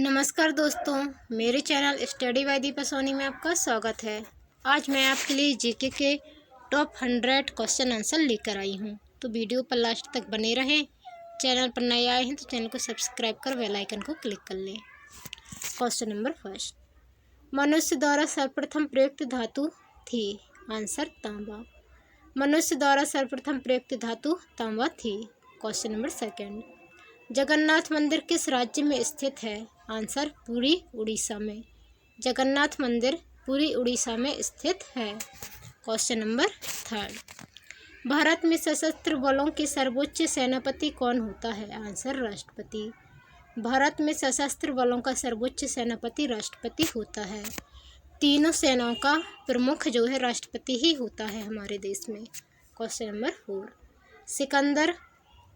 नमस्कार दोस्तों, मेरे channel study by Deepa Soni में आपका स्वागत है। आज मैं आपके लिए जीके के टॉप 100 क्वेश्चन आंसर लेकर आई हूं, तो वीडियो पर लास्ट तक बने रहें। चैनल पर नए आए हैं तो चैनल को सब्सक्राइब कर बेल आइकन को क्लिक कर लें। क्वेश्चन नंबर फर्स्ट, मनुष्य द्वारा सर्वप्रथम प्रयुक्त धातु थी। आंसर तांबा। मनुष्य द्वारा सर्वप्रथम प्रयुक्त धातु तांबा थी। क्वेश्चन नंबर सेकेंड, जगन्नाथ मंदिर किस राज्य में स्थित है। आंसर पुरी उड़ीसा में। जगन्नाथ मंदिर पुरी उड़ीसा में स्थित है। क्वेश्चन नंबर थर्ड, भारत में सशस्त्र बलों के सर्वोच्च सेनापति कौन होता है। आंसर राष्ट्रपति। भारत में सशस्त्र बलों का सर्वोच्च सेनापति राष्ट्रपति होता है। तीनों सेनाओं का प्रमुख जो है राष्ट्रपति ही होता है हमारे देश में। क्वेश्चन नंबर 4, सिकंदर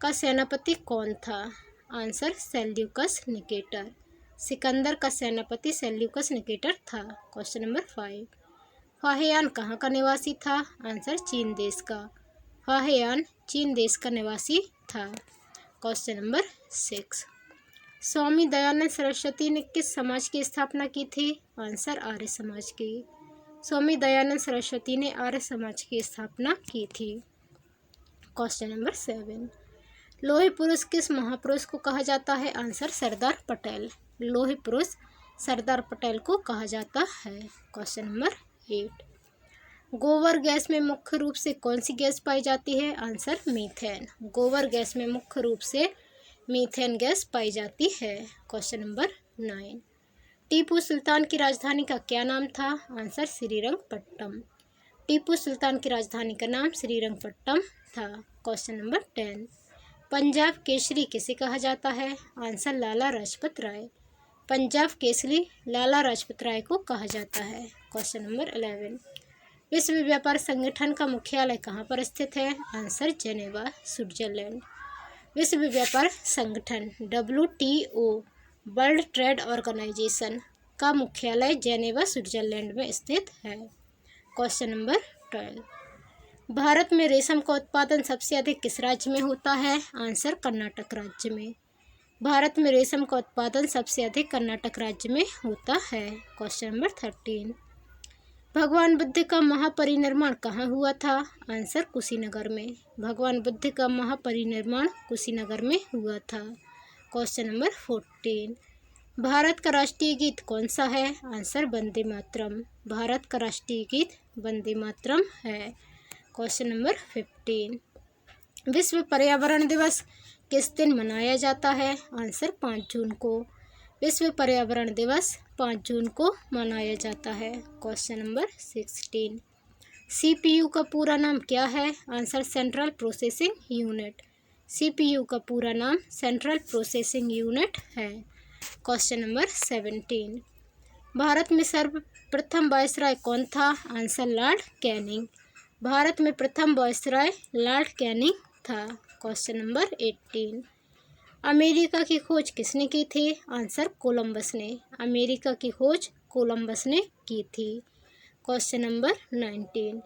का सेनापति कौन था। Answer Seleucus Nicator. सिकंदर का सेनापति सेल्यूकस निकेटर था। क्वेश्चन नंबर 5, फाहियान कहाँ का निवासी था। आंसर चीन देश का। फाहियान चीन देश का निवासी था। क्वेश्चन नंबर 6, स्वामी दयानंद सरस्वती ने किस समाज की स्थापना की थी। आंसर आर्य समाज की। स्वामी दयानंद सरस्वती ने आर्य समाज की स्थापना की थी। क्वेश्चन नंबर 7, लोहे पुरुष किस महापुरुष को कहा जाता है। आंसर सरदार पटेल। लोहे पुरुष सरदार पटेल को कहा जाता है। क्वेश्चन नंबर 8, गोबर गैस में मुख्य रूप से कौन सी गैस पाई जाती है। Answer methane. गोबर गैस में मुख्य रूप से मीथेन गैस पाई जाती है। क्वेश्चन नंबर 9, टीपू सुल्तान की राजधानी का क्या नाम था। आंसर श्रीरंगपट्टम। टीपू सुल्तान की राजधानी का नाम श्रीरंगपट्टम था। क्वेश्चन नंबर 10, पंजाब केसरी किसे कहा जाता है। आंसर लाला लाजपत राय। पंजाब केसरी लाला लाजपत राय को कहा जाता है। क्वेश्चन नंबर 11, विश्व व्यापार संगठन का मुख्यालय कहाँ पर स्थित है। Answer Geneva, Switzerland. विश्व व्यापार संगठन WTO वर्ल्ड ट्रेड ऑर्गेनाइजेशन का मुख्यालय जेनेवा, स्विट्जरलैंड में स्थित है। क्वेश्चन नंबर 12, भारत में रेशम का उत्पादन सबसे अधिक किस राज्य में होता है। आंसर कर्नाटक राज्य में। भारत में रेशम का उत्पादन सबसे अधिक कर्नाटक राज्य में होता है। क्वेश्चन नंबर 13, भगवान बुद्ध का महापरिनिर्वाण कहाँ हुआ था। आंसर कुशीनगर में। भगवान बुद्ध का महापरिनिर्वाण कुशीनगर में हुआ था। क्वेश्चन नंबर 14, भारत का राष्ट्रीय गीत कौन सा है। आंसर वंदे मातरम। भारत का राष्ट्रीय गीत वंदे मातरम है। क्वेश्चन नंबर 15, विश्व पर्यावरण दिवस किस दिन मनाया जाता है। आंसर 5 जून को। विश्व पर्यावरण दिवस 5 जून को मनाया जाता है। क्वेश्चन नंबर 16, CPU का पूरा नाम क्या है। Answer central processing unit. CPU का पूरा नाम सेंट्रल प्रोसेसिंग यूनिट है। क्वेश्चन नंबर 17, भारत में सर्वप्रथम वायसराय कौन था। Answer Lord Canning. भारत में प्रथम वायसराय लॉर्ड कैनिंग था। क्वेश्चन नंबर 18, अमेरिका की खोज किसने की थी। आंसर कोलंबस ने। अमेरिका की खोज कोलंबस ने की थी। क्वेश्चन नंबर 19,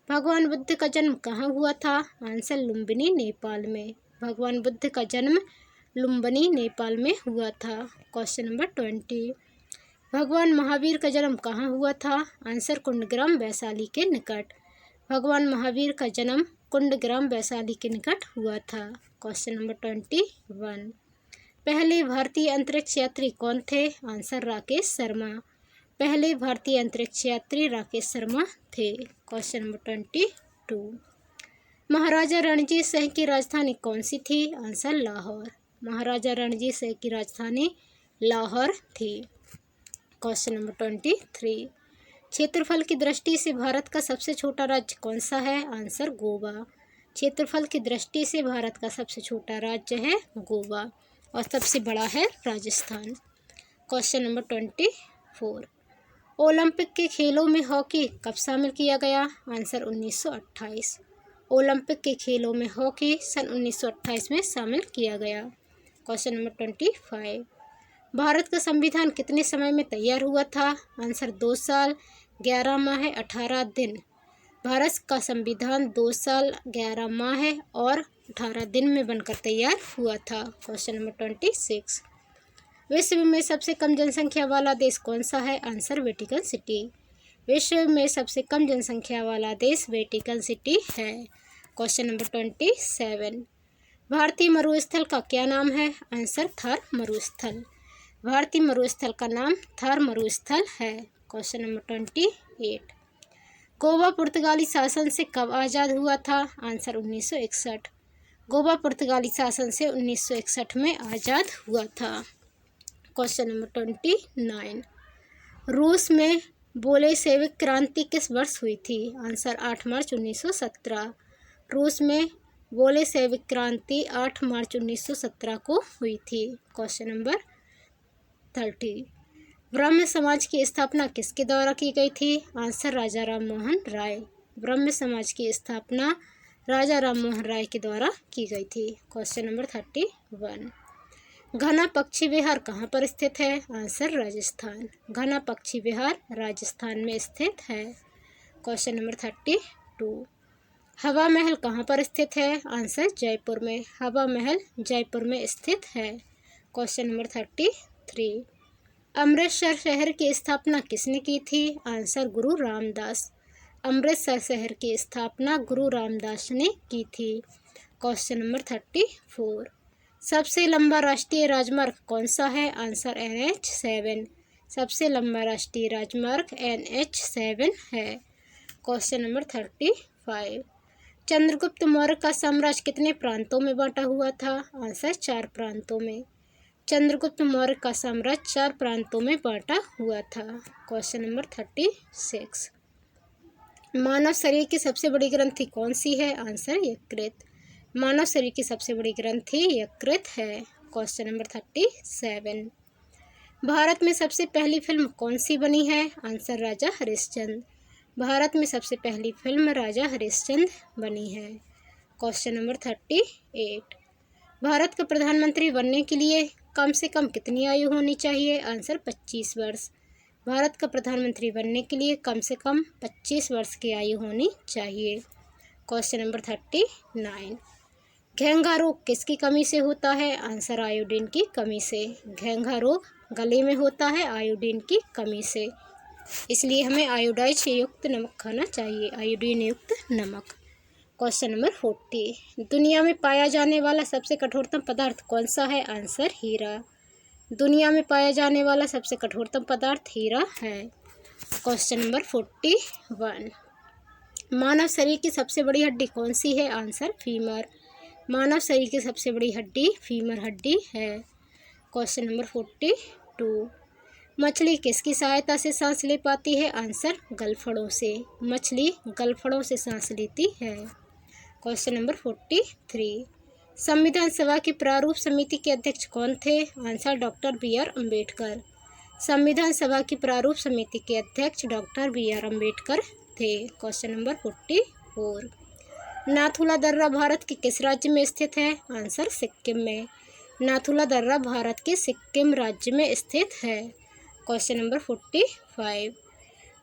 भगवान बुद्ध का जन्म कहाँ हुआ था। आंसर लुम्बिनी, नेपाल में। भगवान बुद्ध का जन्म लुम्बिनी, नेपाल में हुआ था। क्वेश्चन नंबर 20, भगवान महावीर का जन्म कहाँ हुआ था। आंसर कुंडग्राम, वैशाली के निकट। भगवान महावीर का जन्म कुंडग्राम, वैशाली के निकट हुआ था। क्वेश्चन नंबर 21, पहले भारतीय अंतरिक्ष यात्री कौन थे। आंसर राकेश शर्मा। पहले भारतीय अंतरिक्ष यात्री राकेश शर्मा थे। क्वेश्चन नंबर 22, महाराजा रणजीत सिंह की राजधानी कौन सी थी। आंसर लाहौर। महाराजा रणजीत सिंह की राजधानी लाहौर थी। क्वेश्चन नंबर 23, क्षेत्रफल की दृष्टि से भारत का सबसे छोटा राज्य कौन सा है। आंसर गोवा। क्षेत्रफल की दृष्टि से भारत का सबसे छोटा राज्य है गोवा और सबसे बड़ा है राजस्थान। क्वेश्चन नंबर 24, ओलंपिक के खेलों में हॉकी कब शामिल किया गया। आंसर 1928। ओलंपिक के खेलों में हॉकी सन 1928 में शामिल किया गया। क्वेश्चन नंबर 25, भारत का संविधान कितने समय में तैयार हुआ था। आंसर 2 साल 11 माह 18 दिन। भारत का संविधान 2 साल 11 माह और 18 दिन में बनकर तैयार हुआ था। क्वेश्चन नंबर 26, विश्व में सबसे कम जनसंख्या वाला देश कौन सा है? Answer Vatican city. विश्व में सबसे कम जनसंख्या वाला देश वेटिकन सिटी है। Question number 27। भारतीय मरुस्थल का क्या नाम है? आंसर थार मरुस्थल। भारतीय मरुस्थल का नाम थार मरुस्थल है। Question number 28। गोवा पुर्तगाली शासन से कब आज़ाद हुआ था? आंसर 1961। गोवा पुर्तगाली शासन से 1961 में आज़ाद हुआ था। Question number 29। रूस में बोलेशेविक क्रांति किस वर्ष हुई थी? आंसर 8 मार्च 1917। रूस में बोलेशेविक क्रांति 8 मार्च 1917 को हुई थी। Question number 30। ब्रह्म समाज की स्थापना किसके द्वारा की गई थी? आंसर राजा राम मोहन राय। ब्रह्म समाज की स्थापना राजा राम मोहन राय के द्वारा की गई थी। Question number 31। घना पक्षी विहार कहाँ पर स्थित है? आंसर राजस्थान। घना पक्षी विहार राजस्थान में स्थित है। Question number 32। हवा महल कहाँ पर स्थित है? आंसर जयपुर में। हवा महल जयपुर में स्थित है। Question number 33। अमृतसर शहर की स्थापना किसने की थी? आंसर गुरु रामदास। अमृतसर शहर की स्थापना गुरु रामदास ने की थी। Question number 34। सबसे लंबा राष्ट्रीय राजमार्ग कौन सा है? Answer NH7। सबसे लंबा राष्ट्रीय राजमार्ग NH7 है। Question number 35। चंद्रगुप्त मौर्य का साम्राज्य कितने प्रांतों में बांटा हुआ था? आंसर 4 प्रांतों में। चंद्रगुप्त मौर्य का साम्राज्य 4 प्रांतों में बांटा हुआ था। Question number 36। मानव शरीर की सबसे बड़ी ग्रंथि कौन सी है? आंसर यकृत। मानव शरीर की सबसे बड़ी ग्रंथि यकृत है। Question number 37। भारत में सबसे पहली फिल्म कौन सी बनी है? आंसर राजा हरिश्चंद्र। भारत में सबसे पहली फिल्म राजा हरिश्चंद्र बनी है। Question number 38। भारत का प्रधानमंत्री बनने के लिए कम से कम कितनी आयु होनी चाहिए? आंसर 25 वर्ष। भारत का प्रधानमंत्री बनने के लिए कम से कम 25 वर्ष की आयु होनी चाहिए। Question number 39। घेंघा रोग किसकी कमी से होता है? आंसर आयोडीन की कमी से। घेंघा रोग गले में होता है आयोडीन की कमी से, इसलिए हमें आयोडाइज युक्त नमक खाना चाहिए, आयोडीन युक्त नमक। Question number 40। दुनिया में पाया जाने वाला सबसे कठोरतम पदार्थ कौन सा है? आंसर हीरा। दुनिया में पाया जाने वाला सबसे कठोरतम पदार्थ हीरा है। Question number 41। मानव शरीर की सबसे बड़ी हड्डी कौन सी है? Answer femur. मानव शरीर की सबसे बड़ी हड्डी फीमर हड्डी है। Question number 42। मछली किसकी सहायता से सांस ले पाती है? आंसर गलफड़ों से। मछली गलफड़ों से सांस लेती है। Question number 43। संविधान सभा की प्रारूप समिति के अध्यक्ष कौन थे? Answer doctor BR Ambedkar. संविधान सभा की प्रारूप समिति के अध्यक्ष डॉक्टर BR अम्बेडकर थे। Question number 44। नाथुला दर्रा भारत के किस राज्य में स्थित है? आंसर सिक्किम में। नाथुला दर्रा भारत के सिक्किम राज्य में स्थित है। Question number 45।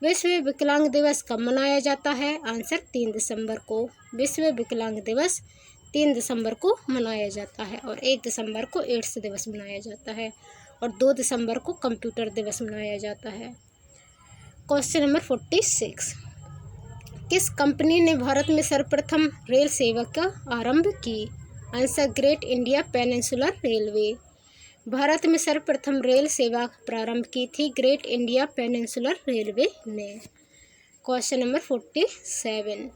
विश्व विकलांग दिवस कब मनाया जाता है? आंसर 3 दिसंबर को। विश्व विकलांग दिवस 3 दिसंबर को मनाया जाता है और 1 दिसंबर को एड्स दिवस मनाया जाता है और 2 दिसंबर को कंप्यूटर दिवस मनाया जाता है। Question number 46। किस कंपनी ने भारत में सर्वप्रथम रेल सेवा का आरंभ की? Answer great India peninsular railway. Bharat में सर्वप्रथम रेल सेवा प्रारंभ की थी ग्रेट इंडिया पेनिनसुलर रेलवे ने। Question number 47।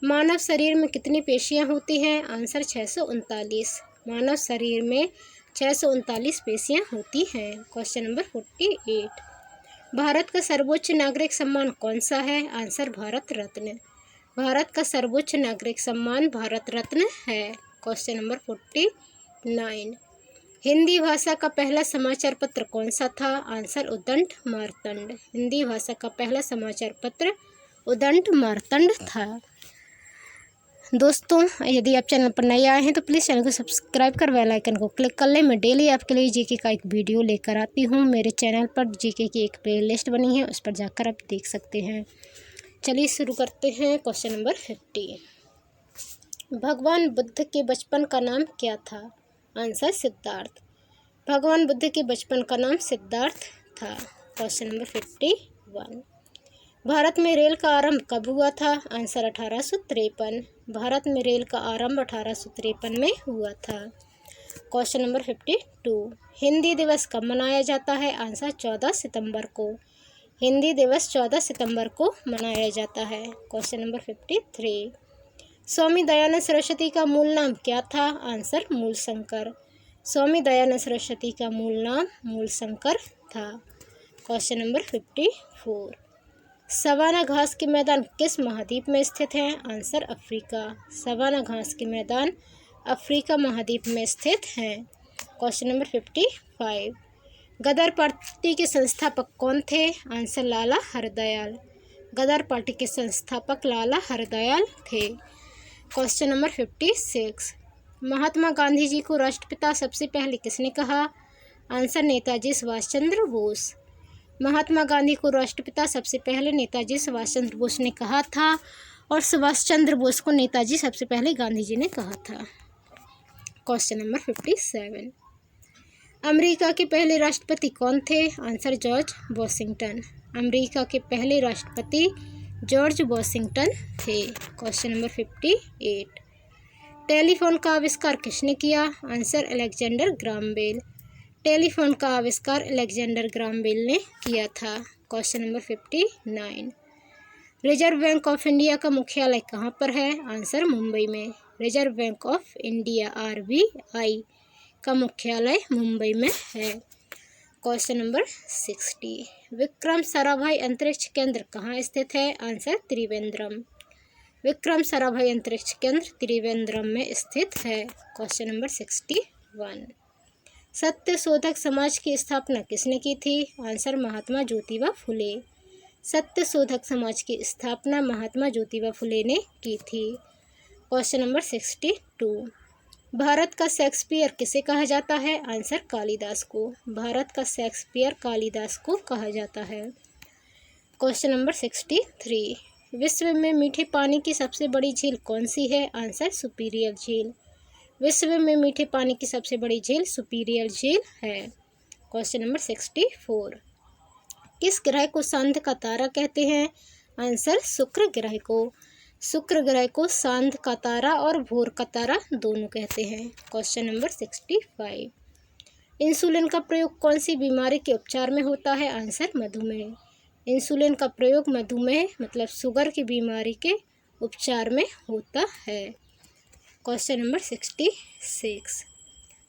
मानव शरीर में कितनी पेशियां होती हैं? आंसर 639। मानव शरीर में 639 पेशियां होती हैं। Question number 48। भारत का सर्वोच्च नागरिक सम्मान कौन सा है? आंसर भारत रत्न। भारत का सर्वोच्च नागरिक सम्मान भारत रत्न है। Question number 49। हिंदी भाषा का पहला समाचार पत्र कौन सा था? आंसर उद्दंड मार्तंड। हिंदी भाषा का पहला समाचार पत्र उद्दंड मार्तंड था। दोस्तों, यदि आप चैनल पर नए आए हैं तो प्लीज़ चैनल को सब्सक्राइब कर बेल आइकन को क्लिक कर लें। मैं डेली आपके लिए जीके का एक वीडियो लेकर आती हूँ। मेरे चैनल पर जीके की एक प्लेलिस्ट बनी है, उस पर जाकर आप देख सकते हैं। चलिए शुरू करते हैं। Question number 50। भगवान बुद्ध के बचपन का नाम क्या था? आंसर सिद्धार्थ। भगवान बुद्ध के बचपन का नाम सिद्धार्थ था। Question number 51। भारत में रेल का आरंभ कब हुआ था? आंसर 1853। भारत में रेल का आरंभ 1853 में हुआ था। Question number 52। हिंदी दिवस कब मनाया जाता है? आंसर 14 सितंबर को। हिंदी दिवस 14 सितंबर को मनाया जाता है। Question number 53। स्वामी दयानंद सरस्वती का मूल नाम क्या था? आंसर मूलशंकर। स्वामी दयानंद सरस्वती का मूल नाम मूलशंकर था। Question number 54। सवाना घास के मैदान किस महाद्वीप में स्थित हैं? Answer Africa. सवाना घास के मैदान अफ्रीका महाद्वीप में स्थित हैं। Question number 55। गदर पार्टी के संस्थापक कौन थे? आंसर लाला हरदयाल। गदर पार्टी के संस्थापक लाला हरदयाल थे। Question number 56। महात्मा गांधी जी को राष्ट्रपिता सबसे पहले किसने कहा? आंसर नेताजी सुभाष चंद्र बोस। महात्मा गांधी को राष्ट्रपिता सबसे पहले नेताजी सुभाष चंद्र बोस ने कहा था और सुभाष चंद्र बोस को नेताजी सबसे पहले गांधी जी ने कहा था। Question number 57। अमेरिका के पहले राष्ट्रपति कौन थे? Answer George Washington. अमेरिका के पहले राष्ट्रपति जॉर्ज वॉशिंगटन थे। Question number 58। टेलीफोन का आविष्कार किसने किया? Answer Alexander Graham Bell. Telephone का आविष्कार अलेक्जेंडर ग्राहम बेल ने किया था। Question number 59। Reserve bank of India का मुख्यालय कहाँ पर है? आंसर मुंबई में। Reserve bank of India RBI का मुख्यालय मुंबई में है। Question number 60। विक्रम साराभाई अंतरिक्ष केंद्र कहाँ स्थित है? आंसर त्रिवेंद्रम। विक्रम साराभाई अंतरिक्ष केंद्र त्रिवेंद्रम में स्थित है। Question number 61। सत्य शोधक समाज की स्थापना किसने की थी? आंसर महात्मा ज्योतिबा फुले। सत्य शोधक समाज की स्थापना महात्मा ज्योतिबा फुले ने की थी। Question number 62। भारत का शेक्सपियर किसे कहा जाता है? आंसर कालिदास को। भारत का शेक्सपियर कालिदास को कहा जाता है। Question number 63। विश्व में मीठे पानी की सबसे बड़ी झील कौन सी है? आंसर सुपीरियर झील। विश्व में मीठे पानी की सबसे बड़ी झील सुपीरियर झील है। Question number 64। किस ग्रह को सांध का तारा कहते हैं? आंसर शुक्र ग्रह को। शुक्र ग्रह को सांध का तारा और भोर का तारा दोनों कहते हैं। Question number 65। इंसुलिन का प्रयोग कौन सी बीमारी के उपचार में होता है? आंसर मधुमेह। इंसुलिन का प्रयोग मधुमेह मतलब शुगर की बीमारी के उपचार में होता है। Question number 66।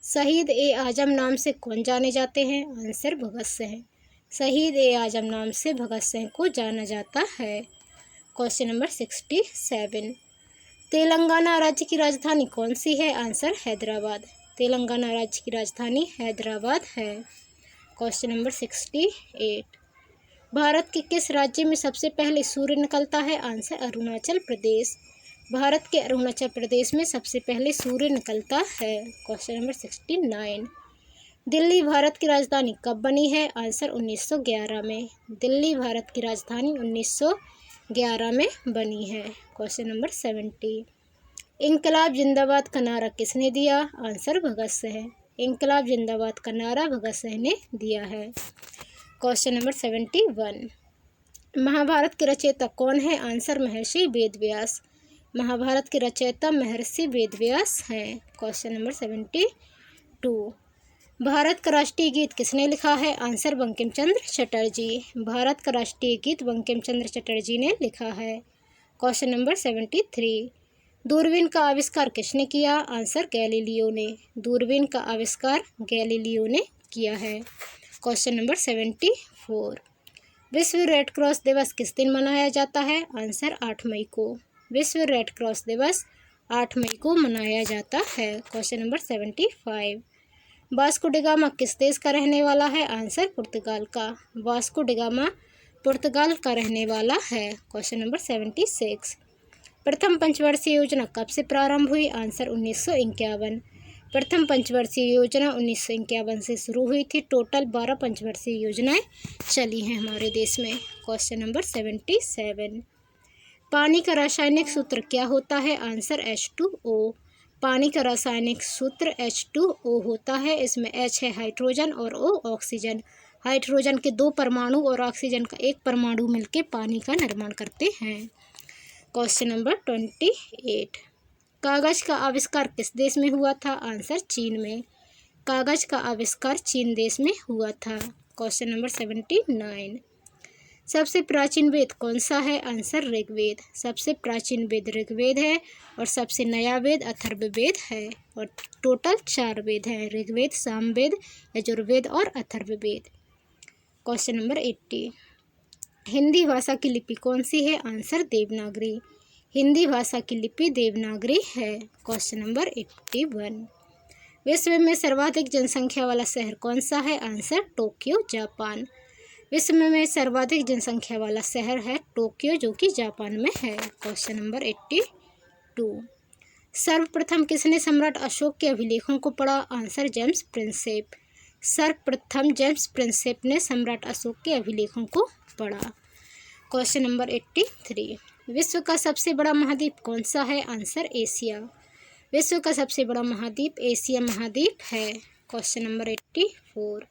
शहीद ए आजम नाम से कौन जाने जाते हैं? आंसर भगत सिंह। शहीद ए आजम नाम से भगत सिंह को जाना जाता है। Question number 67। तेलंगाना राज्य की राजधानी कौन सी है? आंसर हैदराबाद। तेलंगाना राज्य की राजधानी हैदराबाद है। Question number 68। भारत के किस राज्य में सबसे पहले सूर्य निकलता है? आंसर अरुणाचल प्रदेश। भारत के अरुणाचल प्रदेश में सबसे पहले सूर्य निकलता है। Question number 69। दिल्ली भारत की राजधानी कब बनी है? आंसर 1911 में। दिल्ली भारत की राजधानी 1911 में बनी है। Question number 70। इंकलाब जिंदाबाद का नारा किसने दिया? आंसर भगत सिंह। इंकलाब जिंदाबाद का नारा भगत सिंह ने दिया है। Question number 71। महाभारत के रचयिता कौन है? आंसर महर्षि वेदव्यास। महाभारत के रचयिता महर्षि वेदव्यास हैं। Question number 72। भारत का राष्ट्रीय गीत किसने लिखा है? आंसर बंकिम चंद्र चटर्जी। भारत का राष्ट्रीय गीत बंकिम चंद्र चटर्जी ने लिखा है। Question number 73। दूरबीन का आविष्कार किसने किया? आंसर गैलीलियो ने। दूरबीन का आविष्कार गैलीलियो ने किया है। Question number 74। विश्व रेड क्रॉस दिवस किस दिन मनाया जाता है? आंसर 8 मई को। विश्व रेड क्रॉस दिवस 8 मई को मनाया जाता है। Question number 75। वास्को डिगामा किस देश का रहने वाला है? आंसर पुर्तगाल का। वास्को डिगामा पुर्तगाल का रहने वाला है। Question number 76। प्रथम पंचवर्षीय योजना कब से प्रारंभ हुई? आंसर 1951। प्रथम पंचवर्षीय योजना 1951 से शुरू हुई थी। टोटल 12 पंचवर्षीय योजनाएं चली हैं हमारे देश में। Question number 77। पानी का रासायनिक सूत्र क्या होता है? Answer H2O। पानी का रासायनिक सूत्र H2O होता है। इसमें H है हाइड्रोजन और O ऑक्सीजन। हाइड्रोजन के 2 परमाणु और ऑक्सीजन का 1 परमाणु मिलकर पानी का निर्माण करते हैं। Question number 28। कागज का आविष्कार किस देश में हुआ था? आंसर चीन में। कागज का आविष्कार चीन देश में हुआ था। Question number 79। सबसे प्राचीन वेद कौन सा है? आंसर ऋग्वेद। सबसे प्राचीन वेद ऋग्वेद है और सबसे नया वेद अथर्ववेद है। और टोटल 4 वेद हैं, ऋग्वेद, सामवेद, यजुर्वेद और अथर्ववेद। Question number 80। हिंदी भाषा की लिपि कौन सी है? आंसर देवनागरी। हिंदी भाषा की लिपि देवनागरी है। Question number 81। विश्व में सर्वाधिक जनसंख्या वाला शहर कौन सा है? Answer Tokyo, Japan. विश्व में सर्वाधिक जनसंख्या वाला शहर है टोक्यो, जो कि जापान में है। Question number 82। सर्वप्रथम किसने सम्राट अशोक के अभिलेखों को पढ़ा? Answer James Prinsep. सर्वप्रथम जेम्स प्रिंसेप ने सम्राट अशोक के अभिलेखों को पढ़ा। Question number 83। विश्व का सबसे बड़ा महाद्वीप कौन सा है? Answer Asia. विश्व का सबसे बड़ा महाद्वीप एशिया महाद्वीप है। Question number 84।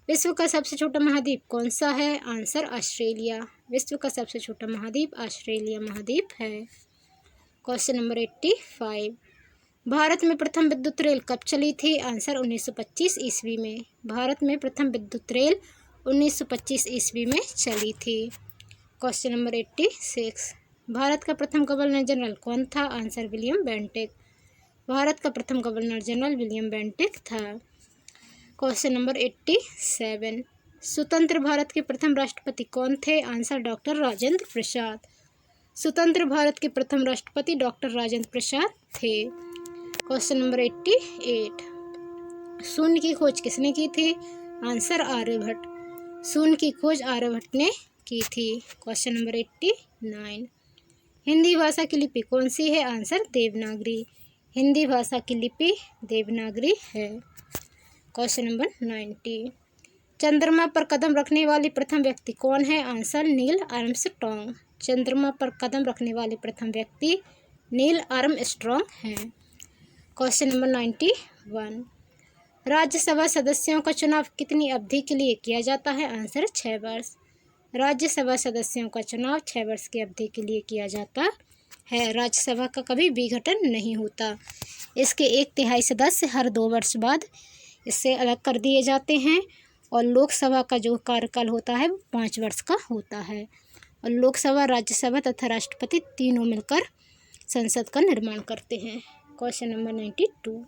विश्व का सबसे छोटा महाद्वीप कौन सा है? Answer Australia. विश्व का सबसे छोटा महाद्वीप ऑस्ट्रेलिया महाद्वीप है। Question number 85। भारत में प्रथम विद्युत रेल कब चली थी? आंसर 1925 ईस्वी में। भारत में प्रथम विद्युत रेल 1925 ईस्वी में चली थी। Question number 86। भारत का प्रथम गवर्नर जनरल कौन था? Answer William Bentinck. भारत का प्रथम गवर्नर जनरल विलियम बेंटिक था। Question number 87। स्वतंत्र भारत के प्रथम राष्ट्रपति कौन थे? Answer doctor Rajendra Prasad. स्वतंत्र भारत के प्रथम राष्ट्रपति डॉक्टर राजेंद्र प्रसाद थे। Question number 88। शून्य की खोज किसने की थी? आंसर आर्यभट्ट। शून्य की खोज आर्यभट्ट ने की थी। Question number 89। हिंदी भाषा की लिपि कौन सी है? आंसर देवनागरी। हिंदी भाषा की लिपि देवनागरी है। Question number 90। चंद्रमा पर कदम रखने वाली प्रथम व्यक्ति कौन है? Answer Neil Armstrong. चंद्रमा पर कदम रखने वाले प्रथम व्यक्ति नील आर्मस्ट्रॉन्ग हैं। Question number 91। राज्यसभा सदस्यों का चुनाव कितनी अवधि के लिए किया जाता है? आंसर 6 वर्ष। राज्यसभा सदस्यों का चुनाव 6 वर्ष की अवधि के लिए किया जाता है। राज्यसभा का कभी विघटन नहीं होता। इसके 1/3 सदस्य हर 2 वर्ष बाद इससे अलग कर दिए जाते हैं और लोकसभा का जो कार्यकाल होता है वो 5 वर्ष का होता है। और लोकसभा, राज्यसभा तथा राष्ट्रपति तीनों मिलकर संसद का निर्माण करते हैं। Question number 92।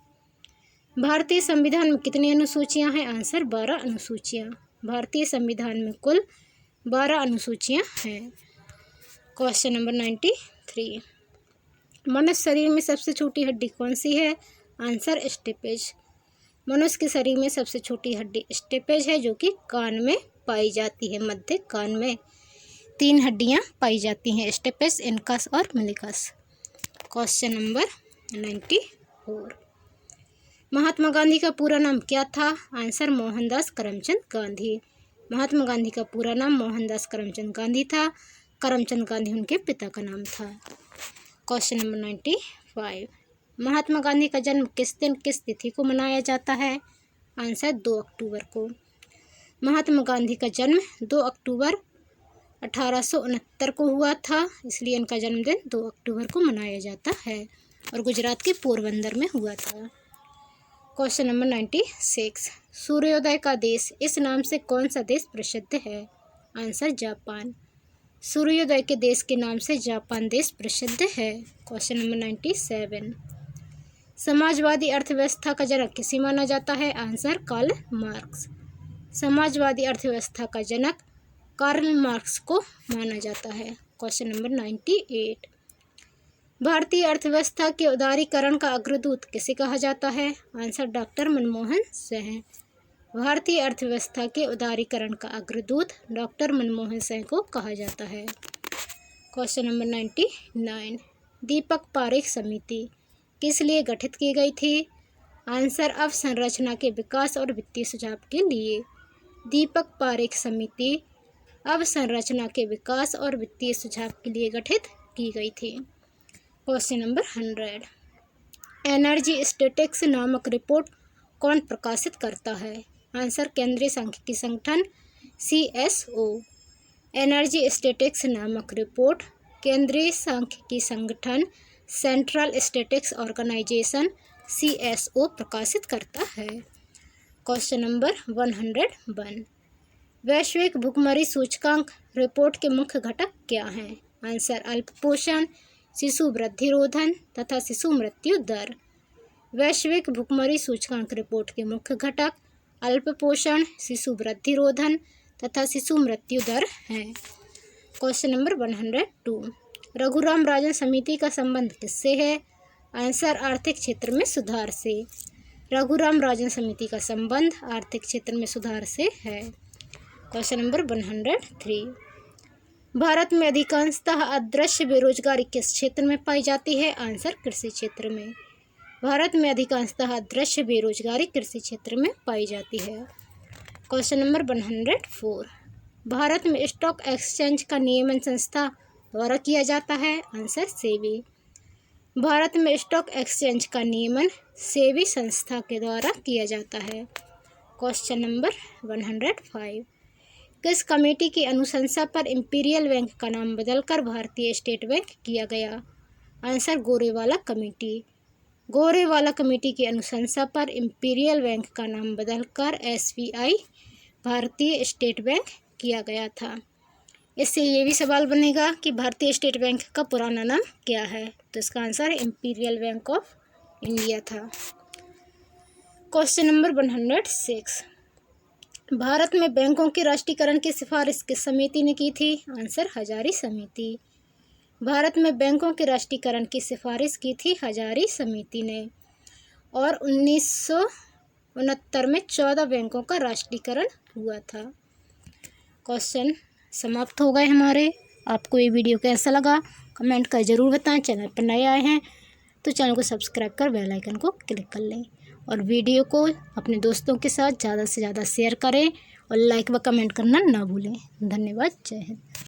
भारतीय संविधान में कितनी अनुसूचियां हैं? आंसर 12 अनुसूचियां। भारतीय संविधान में कुल 12 अनुसूचियां हैं। Question number 93। मनुष्य शरीर में सबसे छोटी हड्डी कौन सी है? Answer steppage. मनुष्य के शरीर में सबसे छोटी हड्डी स्टेपेज है, जो कि कान में पाई जाती है। मध्य कान में 3 हड्डियां पाई जाती हैं, स्टेपेज, इनकस और meniscus. Question number 94। Mahatma Gandhi का पूरा नाम क्या था? आंसर मोहनदास करमचंद गांधी। महात्मा गांधी का पूरा नाम मोहनदास करमचंद गांधी था। करमचंद गांधी उनके पिता का नाम था। Question number 95। महात्मा गांधी का जन्म किस दिन, किस तिथि को मनाया जाता है? आंसर 2 अक्टूबर को। महात्मा गांधी का जन्म 2 अक्टूबर 1869 को हुआ था, इसलिए इनका जन्मदिन 2 अक्टूबर को मनाया जाता है और गुजरात के पोरबंदर में हुआ था। Question number 96। सूर्योदय का देश, इस नाम से कौन सा देश प्रसिद्ध है? Answer Japan. सूर्योदय के देश के नाम से जापान देश प्रसिद्ध है। Question number 97। समाजवादी अर्थव्यवस्था का जनक किसे माना जाता है? Answer Karl Marx. समाजवादी अर्थव्यवस्था का जनक कार्ल मार्क्स को माना जाता है। Question number 98। भारतीय अर्थव्यवस्था के उदारीकरण का अग्रदूत किसे कहा जाता है? Answer doctor Manmohan Singh. भारतीय अर्थव्यवस्था के उदारीकरण का अग्रदूत डॉक्टर मनमोहन सिंह को कहा जाता है। Question number 99। दीपक पारेख समिति किस लिए गठित की गई थी? आंसर अवसंरचना के विकास और वित्तीय सुझाव के लिए। दीपक पारेख समिति अवसंरचना के विकास और वित्तीय सुझाव के लिए गठित की गई थी। Question number 100। एनर्जी स्टैटिक्स नामक रिपोर्ट कौन प्रकाशित करता है? आंसर केंद्रीय सांख्यिकी संगठन CSO। एनर्जी स्टैटिक्स नामक रिपोर्ट केंद्रीय सांख्यिकी संगठन सेंट्रल स्टैटिक्स ऑर्गेनाइजेशन CSO प्रकाशित करता है। Question number 101। वैश्विक भुखमरी सूचकांक रिपोर्ट के मुख्य घटक क्या हैं? आंसर अल्पपोषण, शिशु वृद्धि रोधन तथा शिशु मृत्यु दर। वैश्विक भुखमरी सूचकांक रिपोर्ट के मुख्य घटक अल्पपोषण, शिशु वृद्धि रोधन तथा शिशु मृत्यु दर हैं। Question number 102। रघुराम राजन समिति का संबंध किससे है? आंसर आर्थिक क्षेत्र में सुधार से। रघुराम राजन समिति का संबंध आर्थिक क्षेत्र में सुधार से है। Question number 103। भारत में अधिकांशतः अदृश्य बेरोजगारी किस क्षेत्र में पाई जाती है? आंसर कृषि क्षेत्र में। भारत में अधिकांशतः अदृश्य बेरोजगारी कृषि क्षेत्र में पाई जाती है। Question number 104। भारत में स्टॉक एक्सचेंज का नियमन संस्था द्वारा किया जाता है? आंसर सेबी। भारत में स्टॉक एक्सचेंज का नियमन सेबी संस्था के द्वारा किया जाता है। Question number 105। किस कमेटी की अनुशंसा पर इंपीरियल बैंक का नाम बदलकर भारतीय स्टेट बैंक किया गया? Answer Gorewala committee. Gorewala committee की अनुशंसा पर इंपीरियल बैंक का नाम बदलकर SBI भारतीय स्टेट बैंक किया गया था। इससे ये भी सवाल बनेगा कि भारतीय स्टेट बैंक का पुराना नाम क्या है? तो इसका answer Imperial Bank of India था। Question number 106। भारत में बैंकों के राष्ट्रीयकरण की सिफारिश किस समिति ने की थी? आंसर हजारी समिति। भारत में बैंकों के राष्ट्रीयकरण की सिफारिश की थी हजारी समिति ने। और 1969 में 14 बैंकों का राष्ट्रीयकरण हुआ था। क्वेश्चन समाप्त हो गए हमारे। आपको ये वीडियो कैसा लगा कमेंट कर ज़रूर बताएं। चैनल पर नए आए हैं तो चैनल को सब्सक्राइब कर बेल आइकन को क्लिक कर लें और वीडियो को अपने दोस्तों के साथ ज़्यादा से ज़्यादा शेयर करें और लाइक व कमेंट करना ना भूलें। धन्यवाद। जय हिंद।